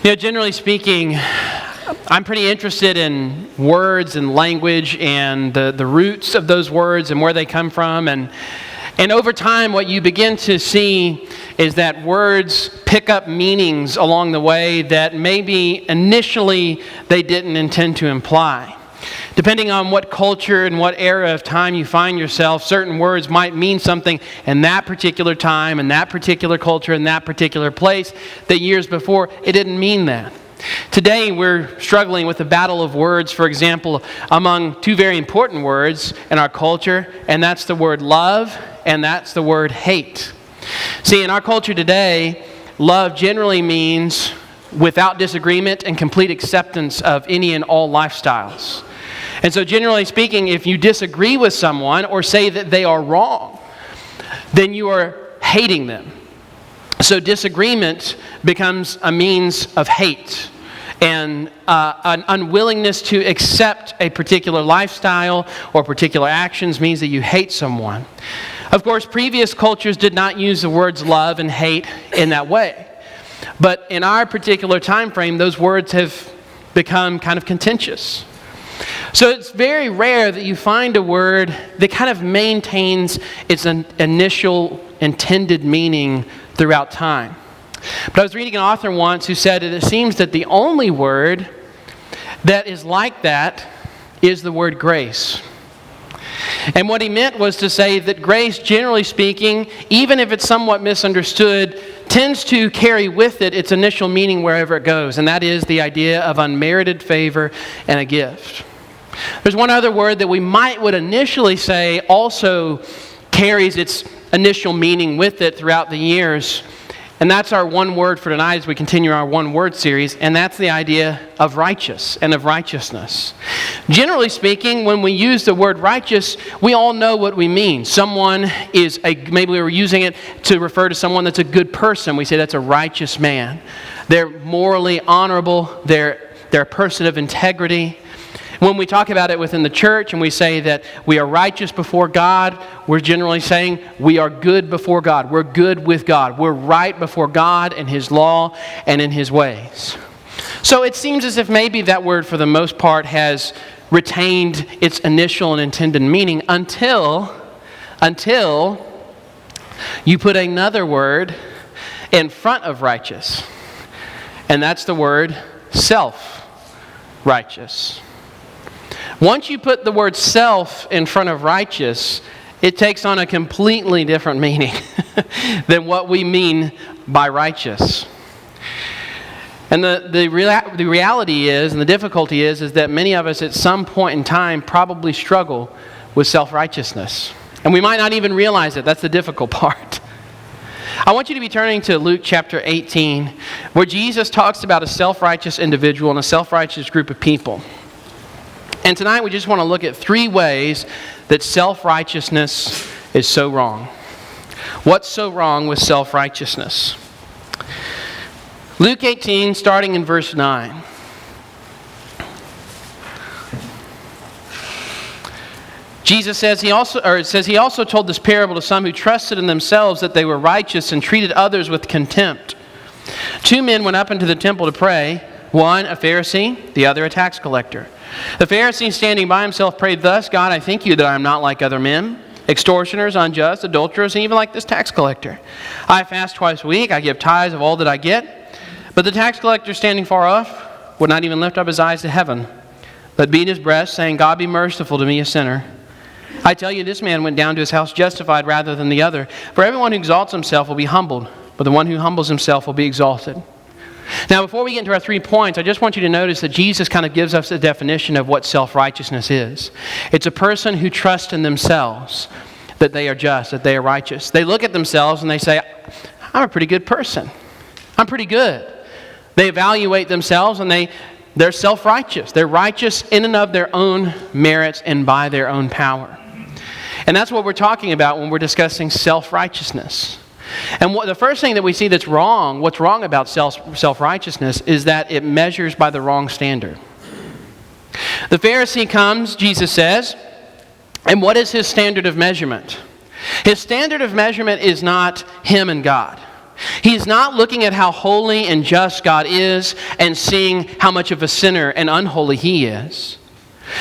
Generally speaking, I'm pretty interested in words and language and the roots of those words and where they come from. And over time, what you begin to see is that words pick up meanings along the way that maybe initially they didn't intend to imply. Depending on what culture and what era of time you find yourself, certain words might mean something in that particular time, in that particular culture, in that particular place, that years before it didn't mean that. Today we're struggling with the battle of words, for example, among two very important words in our culture, and that's the word love and that's the word hate. See, in our culture today, love generally means without disagreement and complete acceptance of any and all lifestyles. And so generally speaking, if you disagree with someone or say that they are wrong, then you are hating them. So disagreement becomes a means of hate and an unwillingness to accept a particular lifestyle or particular actions means that you hate someone. Of course, previous cultures did not use the words love and hate in that way. But in our particular time frame, those words have become kind of contentious. So it's very rare that you find a word that kind of maintains its initial intended meaning throughout time. But I was reading an author once who said that it seems that the only word that is like that is the word grace. And what he meant was to say that grace, generally speaking, even if it's somewhat misunderstood, tends to carry with it its initial meaning wherever it goes, and that is the idea of unmerited favor and a gift. There's one other word that we would initially say also carries its initial meaning with it throughout the years, and that's our one word for tonight as we continue our one word series, and that's the idea of righteous and of righteousness. Generally speaking, when we use the word righteous, we all know what we mean. Someone is maybe we were using it to refer to someone that's a good person. We say that's a righteous man. They're morally honorable. They're a person of integrity. When we talk about it within the church and we say that we are righteous before God, we're generally saying we are good before God. We're good with God. We're right before God and His law and in His ways. So it seems as if maybe that word for the most part has retained its initial and intended meaning until you put another word in front of righteous. And that's the word self-righteous. Once you put the word self in front of righteous, it takes on a completely different meaning than what we mean by righteous. And the reality is, and the difficulty is that many of us at some point in time probably struggle with self-righteousness. And we might not even realize it. That's the difficult part. I want you to be turning to Luke chapter 18, where Jesus talks about a self-righteous individual and a self-righteous group of people. And tonight we just want to look at 3 ways that self-righteousness is so wrong. What's so wrong with self-righteousness? Luke 18, starting in verse 9. Jesus says he also told this parable to some who trusted in themselves that they were righteous and treated others with contempt. 2 men went up into the temple to pray, one a Pharisee, the other a tax collector. The Pharisee, standing by himself, prayed thus, God, I thank you that I am not like other men, extortioners, unjust, adulterers, and even like this tax collector. I fast twice a week, I give tithes of all that I get. But the tax collector, standing far off, would not even lift up his eyes to heaven, but beat his breast, saying, God, be merciful to me, a sinner. I tell you, this man went down to his house justified rather than the other. For everyone who exalts himself will be humbled, but the one who humbles himself will be exalted. Now, before we get into our 3 points, I just want you to notice that Jesus kind of gives us a definition of what self-righteousness is. It's a person who trusts in themselves that they are just, that they are righteous. They look at themselves and they say, I'm a pretty good person. I'm pretty good. They evaluate themselves and they're self-righteous. They're righteous in and of their own merits and by their own power. And that's what we're talking about when we're discussing self-righteousness. And the first thing that we see that's wrong, what's wrong about self-righteousness, is that it measures by the wrong standard. The Pharisee comes, Jesus says, and what is his standard of measurement? His standard of measurement is not him and God. He is not looking at how holy and just God is and seeing how much of a sinner and unholy he is.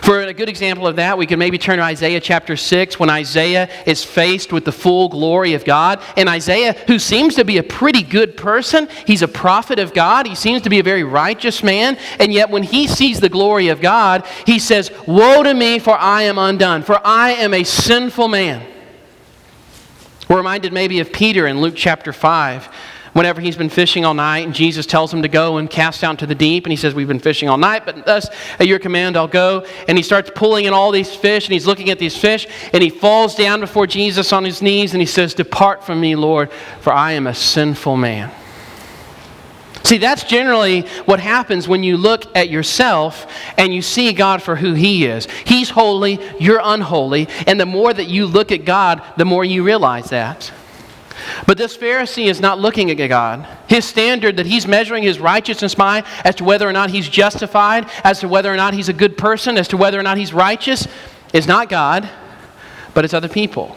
For a good example of that, we could maybe turn to Isaiah chapter 6 when Isaiah is faced with the full glory of God. And Isaiah, who seems to be a pretty good person, he's a prophet of God, he seems to be a very righteous man, and yet when he sees the glory of God, he says, "Woe to me, for I am undone, for I am a sinful man." We're reminded maybe of Peter in Luke chapter 5. Whenever he's been fishing all night and Jesus tells him to go and cast out into the deep, and he says, "We've been fishing all night, but thus at your command I'll go." And he starts pulling in all these fish, and he's looking at these fish, and he falls down before Jesus on his knees, and he says, "Depart from me, Lord, for I am a sinful man." See, that's generally what happens when you look at yourself and you see God for who He is. He's holy, you're unholy, and the more that you look at God, the more you realize that. But this Pharisee is not looking at God. His standard that he's measuring his righteousness by as to whether or not he's justified, as to whether or not he's a good person, as to whether or not he's righteous, is not God, but it's other people.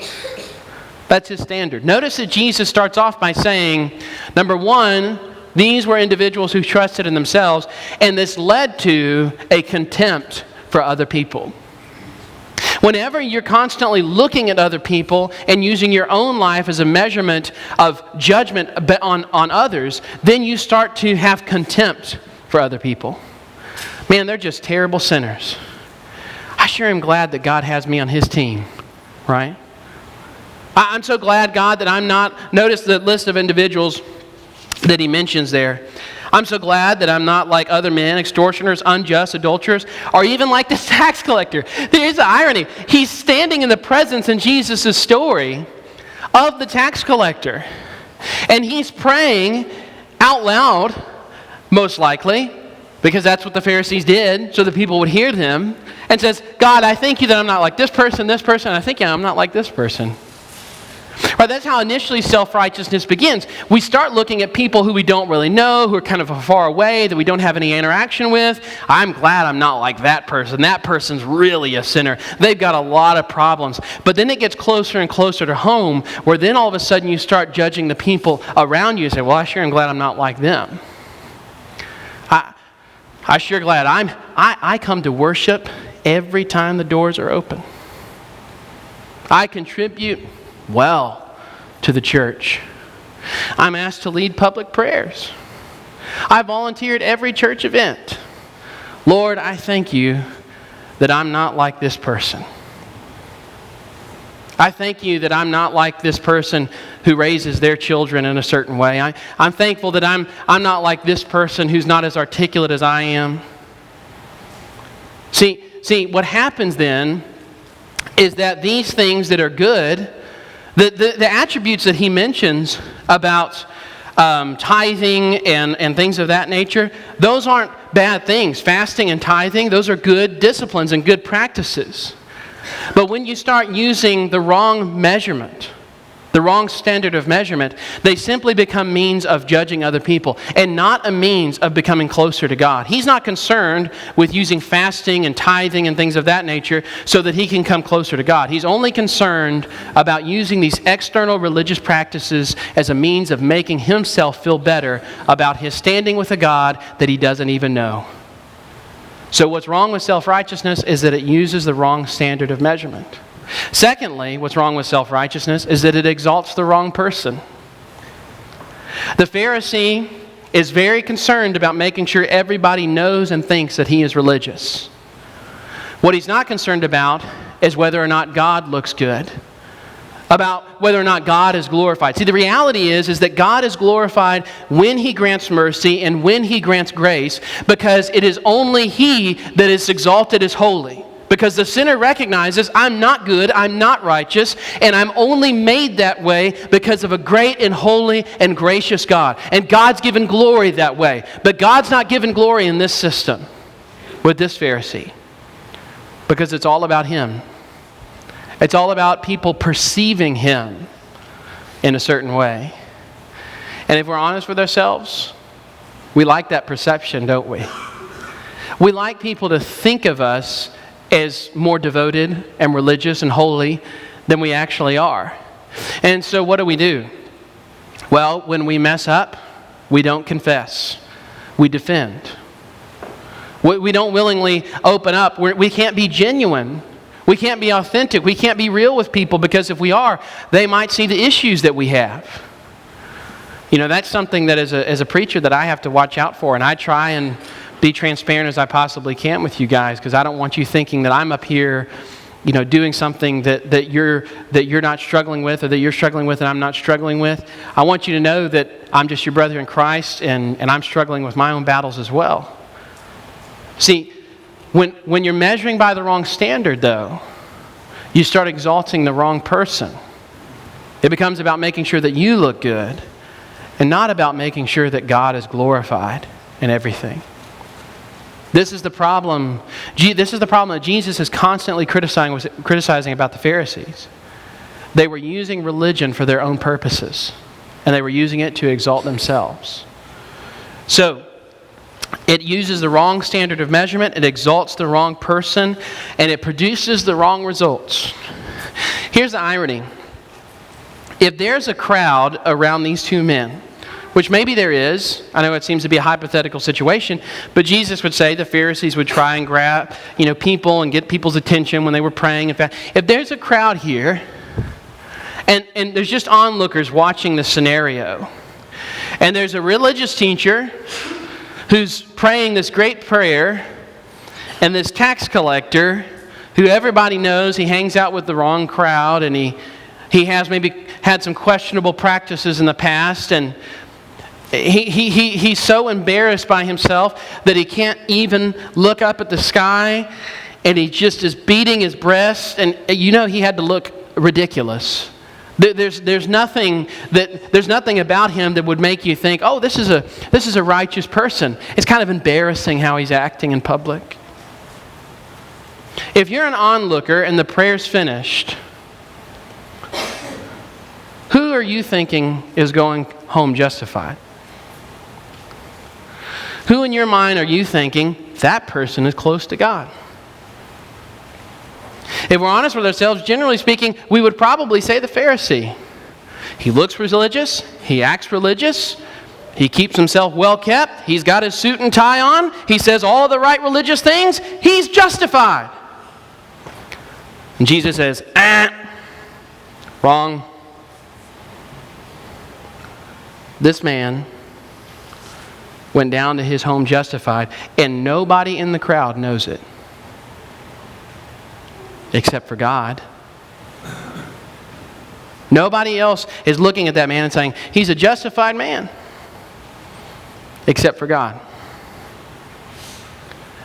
That's his standard. Notice that Jesus starts off by saying, number one, these were individuals who trusted in themselves, and this led to a contempt for other people. Whenever you're constantly looking at other people and using your own life as a measurement of judgment on others, then you start to have contempt for other people. Man, they're just terrible sinners. I sure am glad that God has me on His team, right? I'm so glad, God, that I'm not, notice the list of individuals that He mentions there. I'm so glad that I'm not like other men, extortioners, unjust, adulterers, or even like this tax collector. There's the irony. He's standing in the presence in Jesus' story of the tax collector. And he's praying out loud, most likely, because that's what the Pharisees did, so the people would hear them, and says, "God, I thank you that I'm not like this person, and I think I'm not like this person." Right, that's how initially self-righteousness begins. We start looking at people who we don't really know, who are kind of far away, that we don't have any interaction with. I'm glad I'm not like that person. That person's really a sinner. They've got a lot of problems. But then it gets closer and closer to home, where then all of a sudden you start judging the people around you and say, "Well, I sure am glad I'm not like them. I sure glad I come to worship every time the doors are open. I contribute well to the church. I'm asked to lead public prayers. I volunteered every church event. Lord, I thank you that I'm not like this person. I thank you that I'm not like this person who raises their children in a certain way. I'm thankful that I'm not like this person who's not as articulate as I am." See, what happens then is that these things that are good, the attributes that he mentions about tithing and things of that nature, those aren't bad things. Fasting and tithing, those are good disciplines and good practices. But when you start using the wrong measurement, the wrong standard of measurement, they simply become means of judging other people and not a means of becoming closer to God. He's not concerned with using fasting and tithing and things of that nature so that he can come closer to God. He's only concerned about using these external religious practices as a means of making himself feel better about his standing with a God that he doesn't even know. So what's wrong with self-righteousness is that it uses the wrong standard of measurement. Secondly, what's wrong with self-righteousness is that it exalts the wrong person. The Pharisee is very concerned about making sure everybody knows and thinks that he is religious. What he's not concerned about is whether or not God looks good, about whether or not God is glorified. See, the reality is that God is glorified when He grants mercy and when He grants grace, because it is only He that is exalted as holy. Because the sinner recognizes, I'm not good, I'm not righteous, and I'm only made that way because of a great and holy and gracious God. And God's given glory that way. But God's not given glory in this system with this Pharisee, because it's all about him. It's all about people perceiving him in a certain way. And if we're honest with ourselves, we like that perception, don't we? We like people to think of us as more devoted and religious and holy than we actually are. And so what do? Well, when we mess up, we don't confess. We defend. We don't willingly open up. We can't be genuine. We can't be authentic. We can't be real with people, because if we are, they might see the issues that we have. You know, that's something that as a preacher that I have to watch out for. And I try and be transparent as I possibly can with you guys, because I don't want you thinking that I'm up here, you know, doing something that you're not struggling with, or that you're struggling with and I'm not struggling with. I want you to know that I'm just your brother in Christ, and I'm struggling with my own battles as well. See, when you're measuring by the wrong standard, though, you start exalting the wrong person. It becomes about making sure that you look good, and not about making sure that God is glorified in everything. This is the problem. This is the problem that Jesus is constantly criticizing about the Pharisees. They were using religion for their own purposes, and they were using it to exalt themselves. So, it uses the wrong standard of measurement, it exalts the wrong person, and it produces the wrong results. Here's the irony. If there's a crowd around these two men, which maybe there is, I know it seems to be a hypothetical situation, but Jesus would say the Pharisees would try and grab, people and get people's attention when they were praying. In fact, if there's a crowd here, and there's just onlookers watching the scenario, and there's a religious teacher who's praying this great prayer, and this tax collector who everybody knows he hangs out with the wrong crowd, and he has maybe had some questionable practices in the past, and he's so embarrassed by himself that he can't even look up at the sky, and he just is beating his breast, and he had to look ridiculous. There's nothing about him that would make you think, oh, this is a righteous person. It's kind of embarrassing how he's acting in public. If you're an onlooker and the prayer's finished, who are you thinking is going home justified? Who in your mind are you thinking that person is close to God? If we're honest with ourselves, generally speaking, we would probably say the Pharisee. He looks religious. He acts religious. He keeps himself well kept. He's got his suit and tie on. He says all the right religious things. He's justified. And Jesus says, wrong. This man went down to his home justified, and nobody in the crowd knows it. Except for God. Nobody else is looking at that man and saying, he's a justified man. Except for God.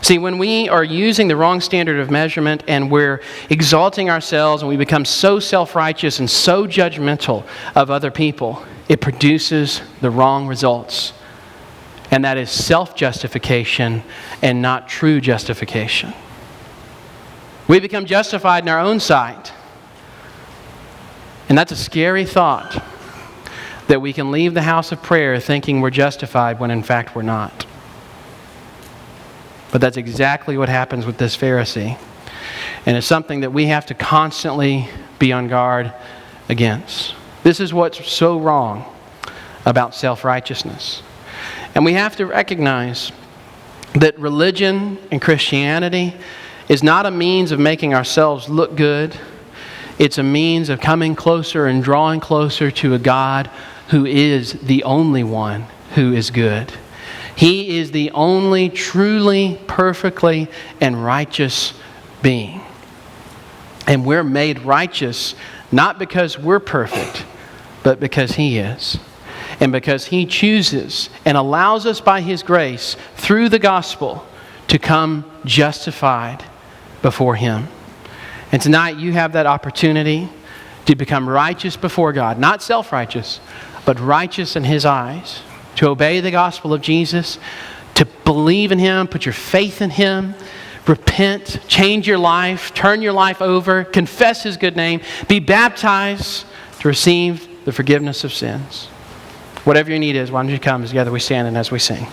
See, when we are using the wrong standard of measurement and we're exalting ourselves and we become so self-righteous and so judgmental of other people, it produces the wrong results. And that is self-justification and not true justification. We become justified in our own sight. And that's a scary thought, that we can leave the house of prayer thinking we're justified when in fact we're not. But that's exactly what happens with this Pharisee. And it's something that we have to constantly be on guard against. This is what's so wrong about self-righteousness. And we have to recognize that religion and Christianity is not a means of making ourselves look good. It's a means of coming closer and drawing closer to a God who is the only one who is good. He is the only truly, perfectly, and righteous being. And we're made righteous not because we're perfect, but because He is. And because He chooses and allows us by His grace through the gospel to come justified before Him. And tonight you have that opportunity to become righteous before God. Not self-righteous, but righteous in His eyes. To obey the gospel of Jesus, to believe in Him, put your faith in Him, repent, change your life, turn your life over, confess His good name, be baptized to receive the forgiveness of sins. Whatever your need is, why don't you come together we stand and as we sing.